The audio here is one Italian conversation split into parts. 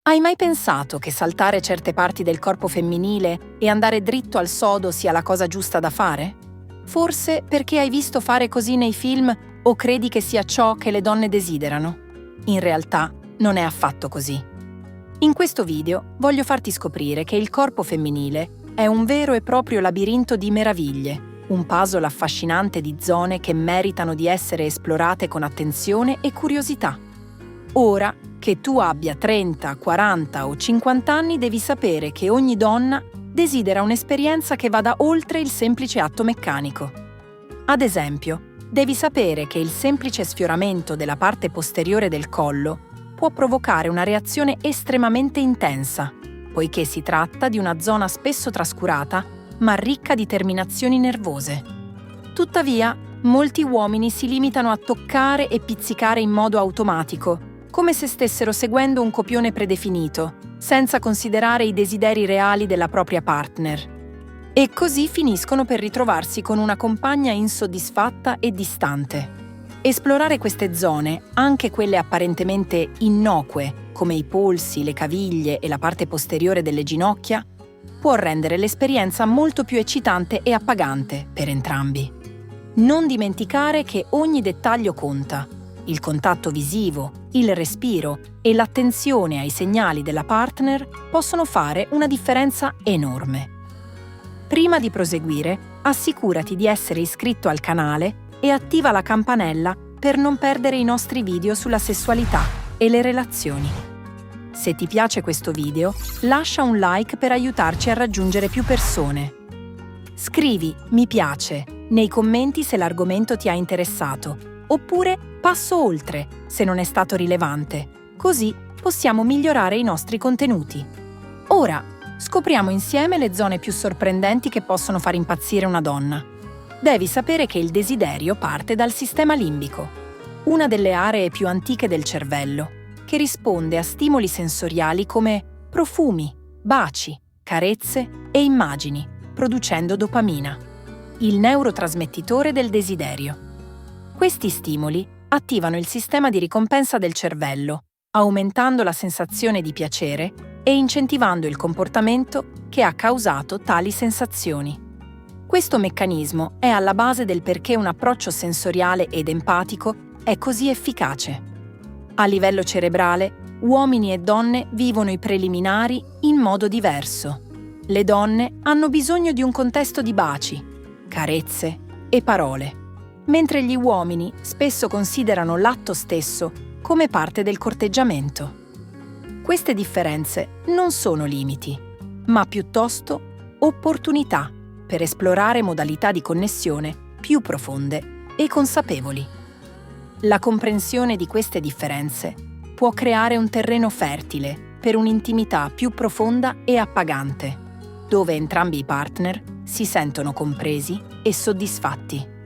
Hai mai pensato che saltare certe parti del corpo femminile e andare dritto al sodo sia la cosa giusta da fare? Forse perché hai visto fare così nei film o credi che sia ciò che le donne desiderano. In realtà non è affatto così. In questo video voglio farti scoprire che il corpo femminile è un vero e proprio labirinto di meraviglie, un puzzle affascinante di zone che meritano di essere esplorate con attenzione e curiosità. Ora, che tu abbia 30, 40 o 50 anni, devi sapere che ogni donna desidera un'esperienza che vada oltre il semplice atto meccanico. Ad esempio, devi sapere che il semplice sfioramento della parte posteriore del collo può provocare una reazione estremamente intensa, poiché si tratta di una zona spesso trascurata, ma ricca di terminazioni nervose. Tuttavia, molti uomini si limitano a toccare e pizzicare in modo automatico, come se stessero seguendo un copione predefinito, senza considerare i desideri reali della propria partner. E così finiscono per ritrovarsi con una compagna insoddisfatta e distante. Esplorare queste zone, anche quelle apparentemente innocue, come i polsi, le caviglie e la parte posteriore delle ginocchia, può rendere l'esperienza molto più eccitante e appagante per entrambi. Non dimenticare che ogni dettaglio conta. Il contatto visivo, il respiro e l'attenzione ai segnali della partner possono fare una differenza enorme. Prima di proseguire, assicurati di essere iscritto al canale e attiva la campanella per non perdere i nostri video sulla sessualità e le relazioni. Se ti piace questo video, lascia un like per aiutarci a raggiungere più persone. Scrivi "mi piace" nei commenti se l'argomento ti ha interessato, oppure passo oltre se non è stato rilevante, così possiamo migliorare i nostri contenuti. Ora, scopriamo insieme le zone più sorprendenti che possono far impazzire una donna. Devi sapere che il desiderio parte dal sistema limbico, una delle aree più antiche del cervello, che risponde a stimoli sensoriali come profumi, baci, carezze e immagini, producendo dopamina, il neurotrasmettitore del desiderio. Questi stimoli attivano il sistema di ricompensa del cervello, aumentando la sensazione di piacere e incentivando il comportamento che ha causato tali sensazioni. Questo meccanismo è alla base del perché un approccio sensoriale ed empatico è così efficace. A livello cerebrale, uomini e donne vivono i preliminari in modo diverso. Le donne hanno bisogno di un contesto di baci, carezze e parole, mentre gli uomini spesso considerano l'atto stesso come parte del corteggiamento. Queste differenze non sono limiti, ma piuttosto opportunità per esplorare modalità di connessione più profonde e consapevoli. La comprensione di queste differenze può creare un terreno fertile per un'intimità più profonda e appagante, dove entrambi i partner si sentono compresi e soddisfatti.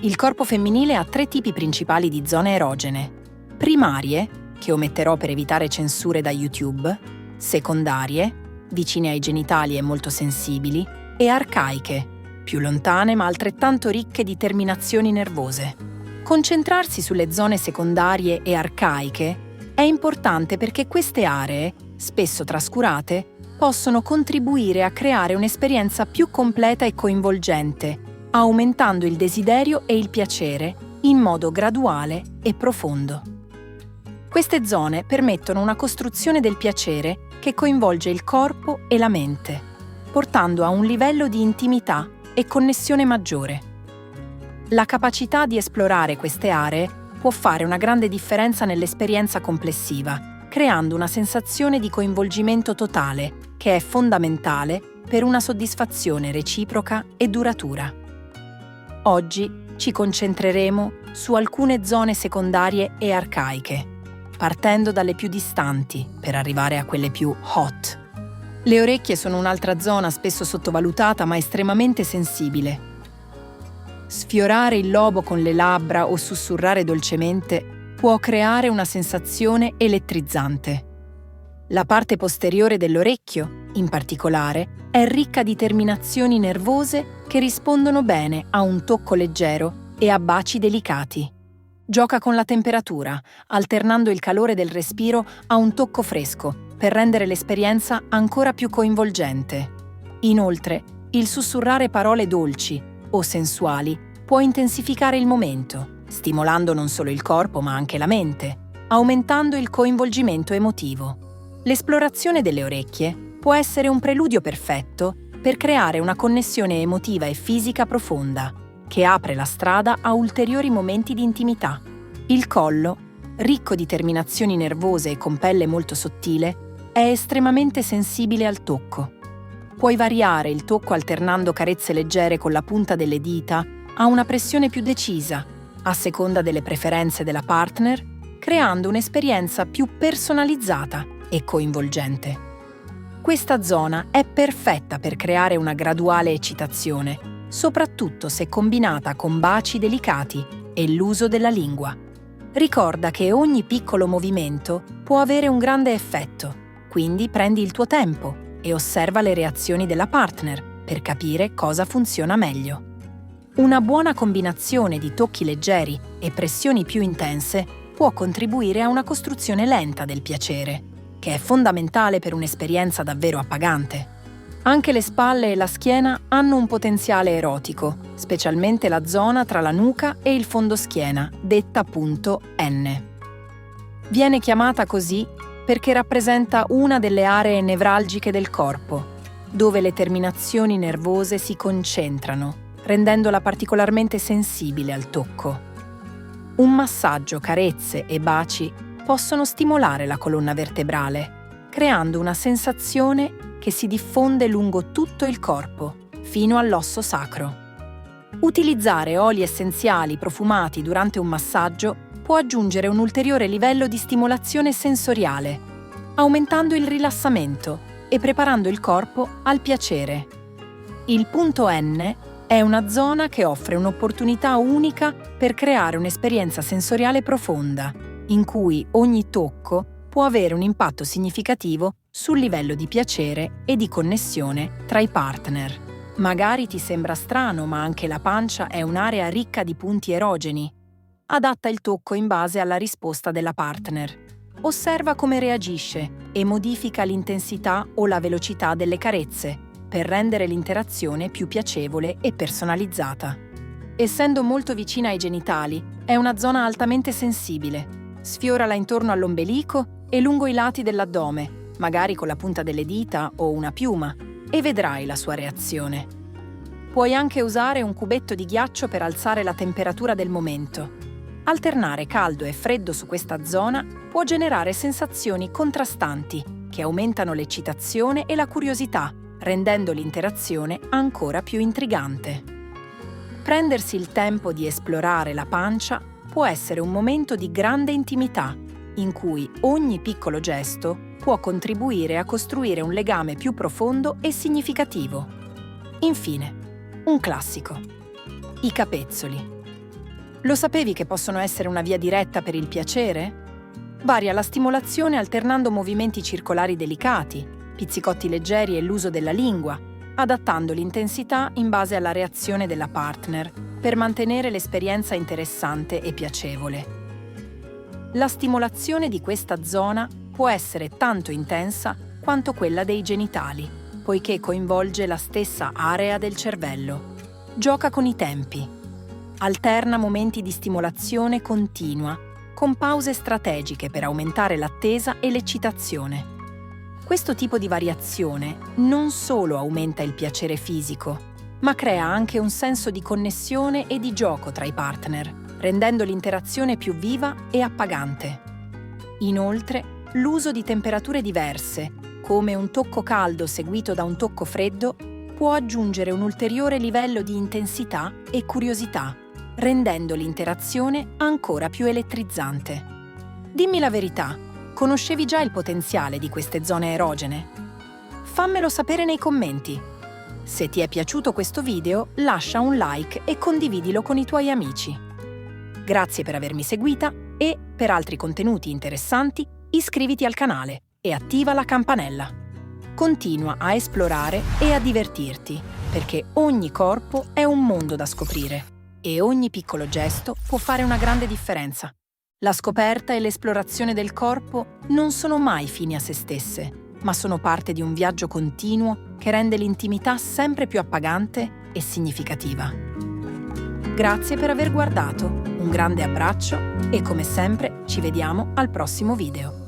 Il corpo femminile ha 3 tipi principali di zone erogene: primarie, che ometterò per evitare censure da YouTube, secondarie, vicine ai genitali e molto sensibili, e arcaiche, più lontane ma altrettanto ricche di terminazioni nervose. Concentrarsi sulle zone secondarie e arcaiche è importante perché queste aree, spesso trascurate, possono contribuire a creare un'esperienza più completa e coinvolgente, aumentando il desiderio e il piacere in modo graduale e profondo. Queste zone permettono una costruzione del piacere che coinvolge il corpo e la mente, portando a un livello di intimità e connessione maggiore. La capacità di esplorare queste aree può fare una grande differenza nell'esperienza complessiva, creando una sensazione di coinvolgimento totale che è fondamentale per una soddisfazione reciproca e duratura. Oggi ci concentreremo su alcune zone secondarie e arcaiche, partendo dalle più distanti per arrivare a quelle più hot. Le orecchie sono un'altra zona spesso sottovalutata ma estremamente sensibile. Sfiorare il lobo con le labbra o sussurrare dolcemente può creare una sensazione elettrizzante. La parte posteriore dell'orecchio, in particolare, è ricca di terminazioni nervose che rispondono bene a un tocco leggero e a baci delicati. Gioca con la temperatura, alternando il calore del respiro a un tocco fresco per rendere l'esperienza ancora più coinvolgente. Inoltre, il sussurrare parole dolci o sensuali può intensificare il momento, stimolando non solo il corpo ma anche la mente, aumentando il coinvolgimento emotivo. L'esplorazione delle orecchie può essere un preludio perfetto per creare una connessione emotiva e fisica profonda, che apre la strada a ulteriori momenti di intimità. Il collo, ricco di terminazioni nervose e con pelle molto sottile, è estremamente sensibile al tocco. Puoi variare il tocco alternando carezze leggere con la punta delle dita a una pressione più decisa, a seconda delle preferenze della partner, creando un'esperienza più personalizzata e coinvolgente. Questa zona è perfetta per creare una graduale eccitazione, soprattutto se combinata con baci delicati e l'uso della lingua. Ricorda che ogni piccolo movimento può avere un grande effetto, quindi prendi il tuo tempo e osserva le reazioni della partner per capire cosa funziona meglio. Una buona combinazione di tocchi leggeri e pressioni più intense può contribuire a una costruzione lenta del piacere, che è fondamentale per un'esperienza davvero appagante. Anche le spalle e la schiena hanno un potenziale erotico, specialmente la zona tra la nuca e il fondoschiena, detta punto N. Viene chiamata così perché rappresenta una delle aree nevralgiche del corpo, dove le terminazioni nervose si concentrano, rendendola particolarmente sensibile al tocco. Un massaggio, carezze e baci possono stimolare la colonna vertebrale, creando una sensazione che si diffonde lungo tutto il corpo, fino all'osso sacro. Utilizzare oli essenziali profumati durante un massaggio può aggiungere un ulteriore livello di stimolazione sensoriale, aumentando il rilassamento e preparando il corpo al piacere. Il punto N è una zona che offre un'opportunità unica per creare un'esperienza sensoriale profonda, in cui ogni tocco può avere un impatto significativo sul livello di piacere e di connessione tra i partner. Magari ti sembra strano, ma anche la pancia è un'area ricca di punti erogeni. Adatta il tocco in base alla risposta della partner. Osserva come reagisce e modifica l'intensità o la velocità delle carezze per rendere l'interazione più piacevole e personalizzata. Essendo molto vicina ai genitali, è una zona altamente sensibile. Sfiorala intorno all'ombelico e lungo i lati dell'addome, magari con la punta delle dita o una piuma, e vedrai la sua reazione. Puoi anche usare un cubetto di ghiaccio per alzare la temperatura del momento. Alternare caldo e freddo su questa zona può generare sensazioni contrastanti che aumentano l'eccitazione e la curiosità, rendendo l'interazione ancora più intrigante. Prendersi il tempo di esplorare la pancia può essere un momento di grande intimità, in cui ogni piccolo gesto può contribuire a costruire un legame più profondo e significativo. Infine, un classico: i capezzoli. Lo sapevi che possono essere una via diretta per il piacere? Varia la stimolazione alternando movimenti circolari delicati, pizzicotti leggeri e l'uso della lingua, adattando l'intensità in base alla reazione della partner per mantenere l'esperienza interessante e piacevole. La stimolazione di questa zona può essere tanto intensa quanto quella dei genitali, poiché coinvolge la stessa area del cervello. Gioca con i tempi. Alterna momenti di stimolazione continua, con pause strategiche per aumentare l'attesa e l'eccitazione. Questo tipo di variazione non solo aumenta il piacere fisico, ma crea anche un senso di connessione e di gioco tra i partner, rendendo l'interazione più viva e appagante. Inoltre, l'uso di temperature diverse, come un tocco caldo seguito da un tocco freddo, può aggiungere un ulteriore livello di intensità e curiosità, rendendo l'interazione ancora più elettrizzante. Dimmi la verità, conoscevi già il potenziale di queste zone erogene? Fammelo sapere nei commenti. Se ti è piaciuto questo video, lascia un like e condividilo con i tuoi amici. Grazie per avermi seguita e, per altri contenuti interessanti, iscriviti al canale e attiva la campanella. Continua a esplorare e a divertirti, perché ogni corpo è un mondo da scoprire E ogni piccolo gesto può fare una grande differenza. La scoperta e l'esplorazione del corpo non sono mai fini a se stesse, ma sono parte di un viaggio continuo che rende l'intimità sempre più appagante e significativa. Grazie per aver guardato, un grande abbraccio e come sempre ci vediamo al prossimo video.